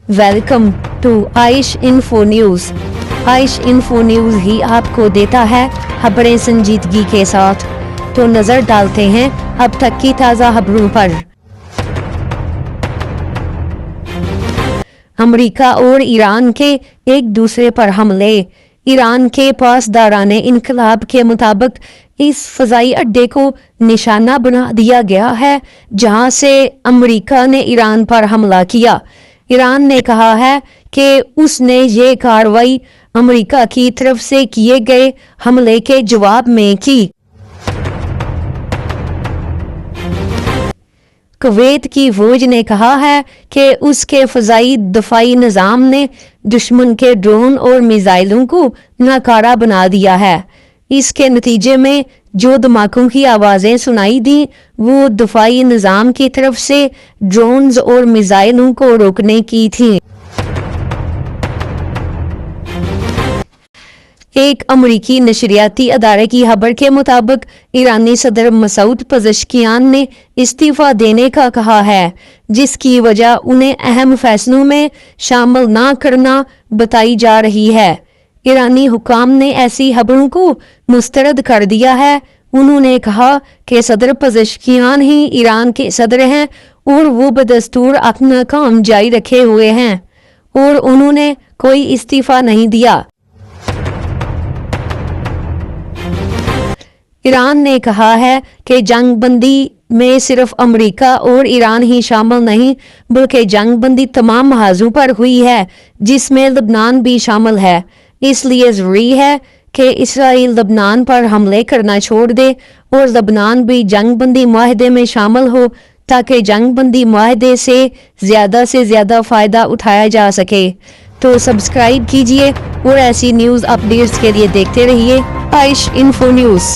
Welcome to Aish info news. Aish info news ही आपको देता है खबरें संजीदगी के साथ। तो नजर डालते हैं अब तक की ताजा खबरों पर। अमेरिका और ईरान के एक दूसरे पर हमले। ईरान के पासदाराने इनकलाब के मुताबिक इस फजाई अड्डे को निशाना बना दिया गया है जहां से अमेरिका ने ईरान पर हमला किया। ईरान ने कहा है कि उसने ये कार्रवाई अमेरिका की तरफ से किए गए हमले के जवाब में की। कुवैत की फौज ने कहा है कि उसके फजाई दफाई निज़ाम ने दुश्मन के ड्रोन और मिसाइलों को नाकारा बना दिया है। इसके नतीजे में जो धमाकों की आवाज़ें सुनाई दी वो दफाई निज़ाम की तरफ से ड्रोन्स और मिसाइलों को रोकने की थी। एक अमरीकी नशरियाती अदारे की खबर के मुताबिक ईरानी सदर मसूद पज़ेश्कियान ने इस्तीफ़ा देने का कहा है, जिसकी वजह उन्हें अहम फैसलों में शामिल ना करना बताई जा रही है। ईरानी हुकाम ने ऐसी खबरों को मुस्तरद कर दिया है। उन्होंने कहा कि सदर पज़ेश्कियान ही ईरान के सदर हैं और वो बदस्तूर अपना काम जारी रखे हुए हैं और उन्होंने कोई इस्तीफ़ा नहीं दिया। ईरान ने कहा है कि जंग बंदी में सिर्फ अमेरिका और ईरान ही शामिल नहीं बल्कि जंग बंदी तमाम महाजों पर हुई है जिसमें लबनान भी शामिल है। इसलिए ज़रूरी है कि इसराइल लबनान पर हमले करना छोड़ दे और लबनान भी जंग बंदी माहदे में शामिल हो ताकि जंग बंदी माहदे से ज़्यादा फ़ायदा उठाया जा सके। तो सब्सक्राइब कीजिए और ऐसी न्यूज़ अपडेट्स के लिए देखते रहिए आइश इन्फो न्यूज़।